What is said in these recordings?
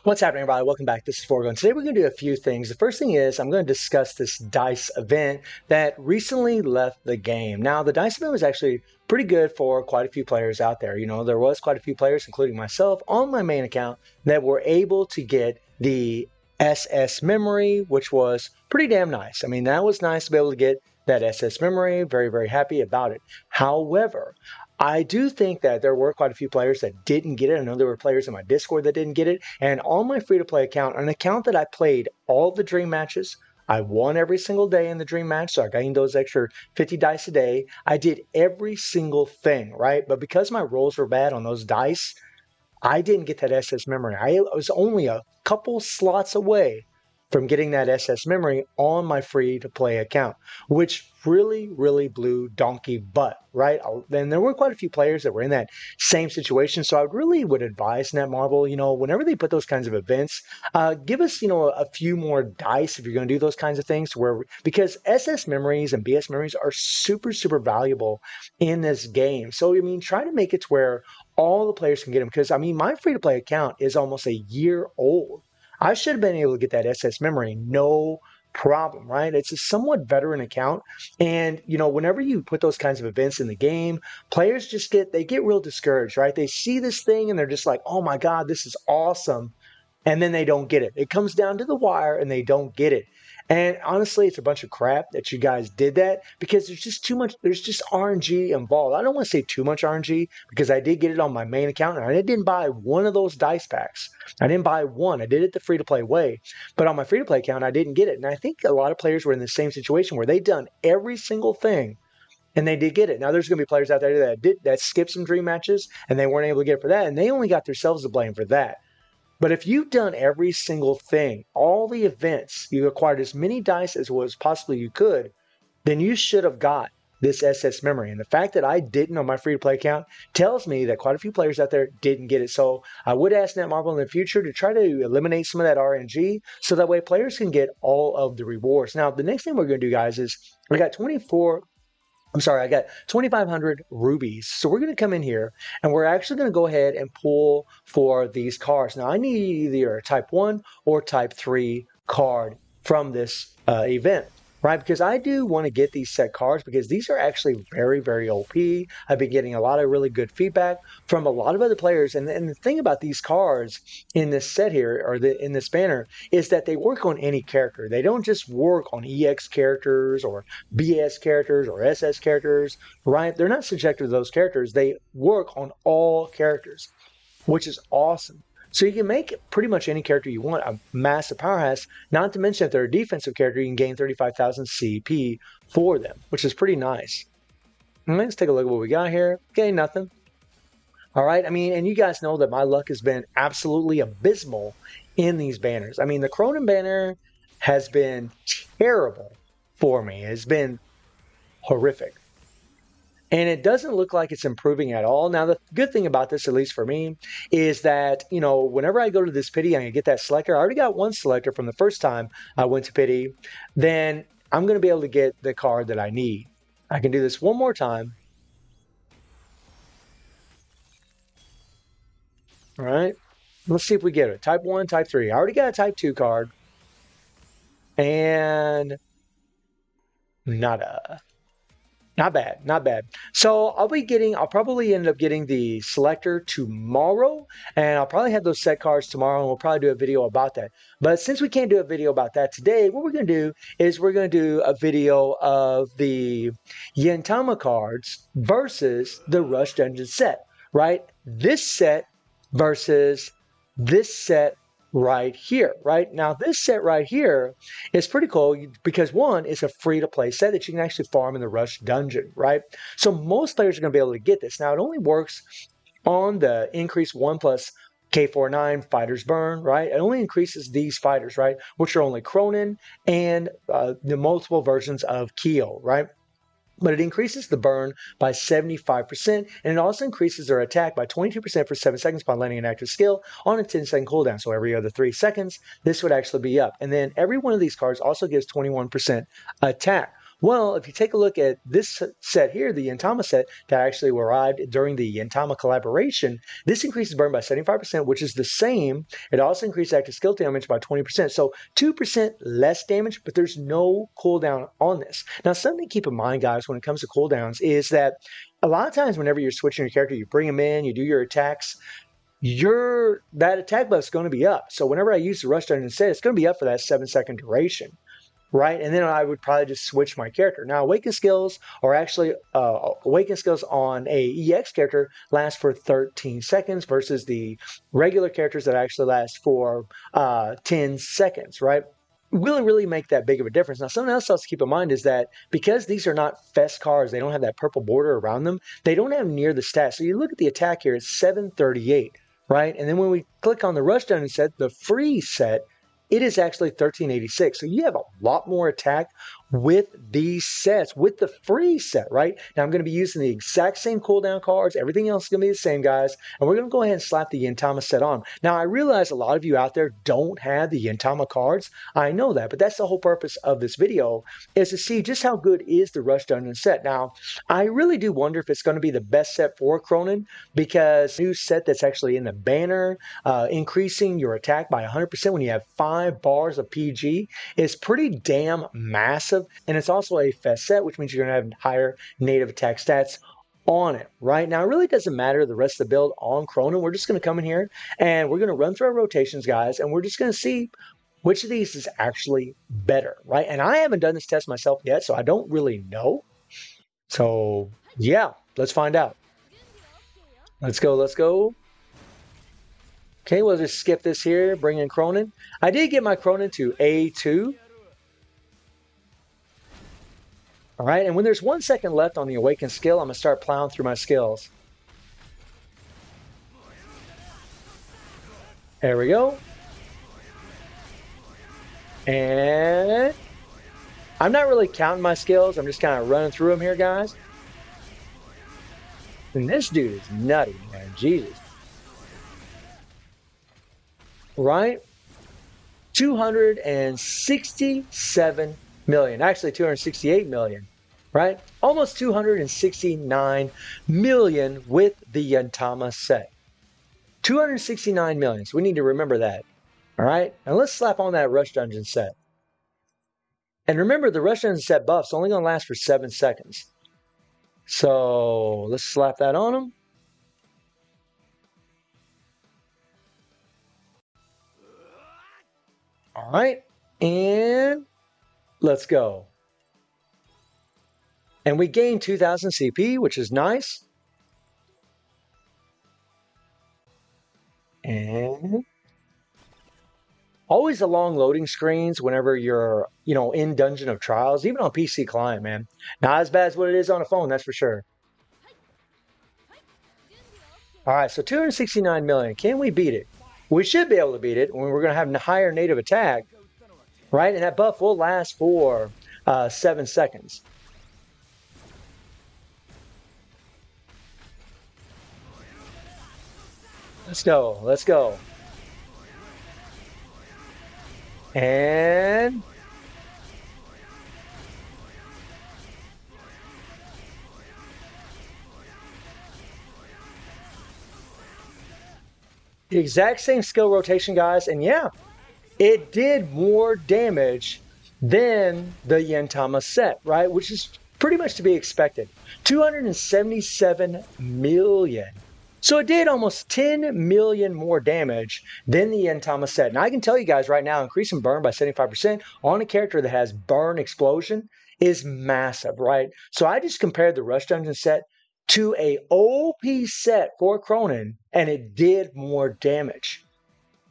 What's happening, everybody? Welcome back. This is Forgo. Today we're going to do a few things. The first thing is I'm going to discuss this DICE event that recently left the game. Now, the DICE event was actually pretty good for quite a few players out there. You know, there was quite a few players, including myself, on my main account that were able to get the SS memory, which was pretty damn nice. I mean, that was nice to be able to get that SS memory. Very, very happy about it. However, I do think that there were quite a few players that didn't get it. I know there were players in my Discord that didn't get it. And on my free-to-play account, an account that I played all the dream matches, I won every single day in the dream match, so I gained those extra 50 dice a day. I did every single thing, right? But because my rolls were bad on those dice, I didn't get that SS memory. I was only a couple slots away from getting that SS memory on my free to play account, which really, really blew donkey butt, right? And there were quite a few players that were in that same situation. So I really would advise Netmarble, whenever they put those kinds of events, give us, a few more dice if you're going to do those kinds of things because SS memories and BS memories are super, super valuable in this game. So, I mean, try to make it to where all the players can get them because, I mean, my free to play account is almost a year old. I should have been able to get that SS memory, no problem, right? It's a somewhat veteran account. And, whenever you put those kinds of events in the game, players they get real discouraged, right? They see this thing and they're just like, oh my God, this is awesome. And then they don't get it. It comes down to the wire and they don't get it. And honestly, it's a bunch of crap that you guys did that because there's just too much, there's just RNG involved. I don't want to say too much RNG because I did get it on my main account and I didn't buy one of those dice packs. I didn't buy one. I did it the free to play way. But on my free to play account, I didn't get it. And I think a lot of players were in the same situation where they'd done every single thing and they did get it. Now there's going to be players out there that skipped some dream matches and they weren't able to get it for that. And they only got themselves to blame for that. But if you've done every single thing, all the events, you acquired as many dice as was possibly you could, then you should have got this SS memory. And the fact that I didn't on my free-to-play account tells me that quite a few players out there didn't get it. So I would ask Netmarble in the future to try to eliminate some of that RNG so that way players can get all of the rewards. Now, the next thing we're going to do, guys, is we got I got 2,500 rubies. So we're going to come in here and we're actually going to go ahead and pull for these cards. Now I need either a type 1 or type 3 card from this event, right? Because I do want to get these set cards because these are actually very, very OP. I've been getting a lot of really good feedback from a lot of other players. And the thing about these cards in this set here, or in this banner, is that they work on any character. They don't just work on EX characters or BS characters or SS characters, right? They're not subjected to those characters. They work on all characters, which is awesome. So you can make pretty much any character you want a massive powerhouse, not to mention if they're a defensive character, you can gain 35,000 CP for them, which is pretty nice. Let's take a look at what we got here. Okay, nothing. All right, I mean, and you guys know that my luck has been absolutely abysmal in these banners. I mean, the Cronin banner has been terrible for me. It's been horrific. And it doesn't look like it's improving at all. Now, the good thing about this, at least for me, is that, whenever I go to this pity and I get that selector, I already got one selector from the first time I went to pity, then I'm going to be able to get the card that I need. I can do this one more time. All right. Let's see if we get it. Type 1, Type 3. I already got a Type 2 card. And nada. Not bad, not bad. So I'll probably end up getting the selector tomorrow, and I'll probably have those set cards tomorrow, and we'll probably do a video about that. But since we can't do a video about that today, what we're going to do is we're going to do a video of the Gintama cards versus the Rush Dungeon set, right? This set versus this set right here, right? Now, this set right here is pretty cool because one, it's a free-to-play set that you can actually farm in the Rush Dungeon, right? So most players are going to be able to get this. Now, it only works on the increase 1 plus K49 Fighters Burn, right? It only increases these fighters, right? Which are only Cronin and the multiple versions of Kyo, right? But it increases the burn by 75%, and it also increases their attack by 22% for 7 seconds upon landing an active skill on a 10-second cooldown. So every other 3 seconds, this would actually be up. And then every one of these cards also gives 21% attack. Well, if you take a look at this set here, the Gintama set that actually arrived during the Gintama collaboration, this increases burn by 75%, which is the same. It also increases active skill damage by 20%. So 2% less damage, but there's no cooldown on this. Now, something to keep in mind, guys, when it comes to cooldowns is that a lot of times whenever you're switching your character, you bring them in, you do your attacks, that attack buff is going to be up. So whenever I use the rush dungeon instead, it's going to be up for that 7-second duration. Right, and then I would probably just switch my character. Now, awaken skills are actually awaken skills on a EX character last for 13 seconds versus the regular characters that actually last for 10 seconds. Right, really make that big of a difference. Now, something else to keep in mind is that because these are not fest cards, they don't have that purple border around them. They don't have near the stats. So you look at the attack here; it's 738. Right, and then when we click on the rush dungeon set, the free set, it is actually 1386. So you have a lot more attack with these sets, with the free set, right? Now I'm going to be using the exact same cooldown cards. Everything else is going to be the same, guys. And we're going to go ahead and slap the Gintama set on. Now I realize a lot of you out there don't have the Gintama cards. I know that, but that's the whole purpose of this video, is to see just how good is the Rush Dungeon set. Now, I really do wonder if it's going to be the best set for Cronin, because new set that's actually in the banner, increasing your attack by 100% when you have 5 bars of PG is pretty damn massive. And it's also a fest set, which means you're going to have higher native attack stats on it. Right now, it really doesn't matter the rest of the build on Cronin. We're just going to come in here and we're going to run through our rotations, guys, and we're just going to see which of these is actually better, right? And I haven't done this test myself yet, so I don't really know. So yeah, let's find out. Let's go. Okay, we'll just skip this here, bring in Cronin. I did get my Cronin to A2. All right, and when there's 1 second left on the Awaken skill, I'm going to start plowing through my skills. There we go. And I'm not really counting my skills. I'm just kind of running through them here, guys. And this dude is nutty, man. Jesus. Right? 267 million. Actually, 268 million. Right? Almost 269 million with the Gintama set. 269 million. So we need to remember that. All right? And let's slap on that Rush Dungeon set. And remember, the Rush Dungeon set buff's only going to last for 7 seconds. So let's slap that on them. All right. And let's go. And we gained 2000 CP, which is nice. And always the long loading screens whenever you're, in Dungeon of Trials, even on PC client, man. Not as bad as what it is on a phone, that's for sure. All right, so 269 million. Can we beat it? We should be able to beat it when we're going to have a higher native attack, right? And that buff will last for 7 seconds. Let's go. And the exact same skill rotation, guys. And yeah, it did more damage than the Gintama set, right? Which is pretty much to be expected. 277 million. So it did almost 10 million more damage than the Gintama set. And I can tell you guys right now, increasing burn by 75% on a character that has burn explosion is massive, right? So I just compared the Rush Dungeon set to a OP set for Cronin, and it did more damage,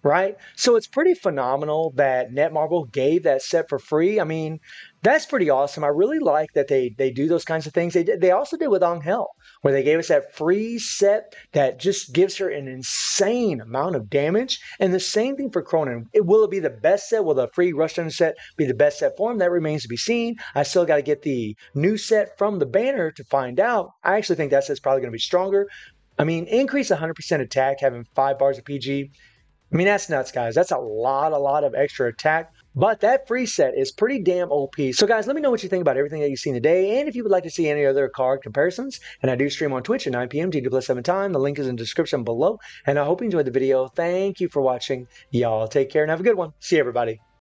right? So it's pretty phenomenal that Netmarble gave that set for free. I mean, that's pretty awesome. I really like that they do those kinds of things. They also did with Angel, where they gave us that free set that just gives her an insane amount of damage. And the same thing for Cronin. Will it be the best set? Will the free Rush Dungeon set be the best set for him? That remains to be seen. I still got to get the new set from the banner to find out. I actually think that set's probably going to be stronger. I mean, increase 100% attack, having 5 bars of PG. I mean, that's nuts, guys. That's a lot of extra attack But that free set is pretty damn OP. So guys, let me know what you think about everything that you've seen today, and if you would like to see any other card comparisons. And I do stream on Twitch at 9 p.m. GW7 time. The link is in the description below. And I hope you enjoyed the video. Thank you for watching. Y'all take care and have a good one. See you, everybody.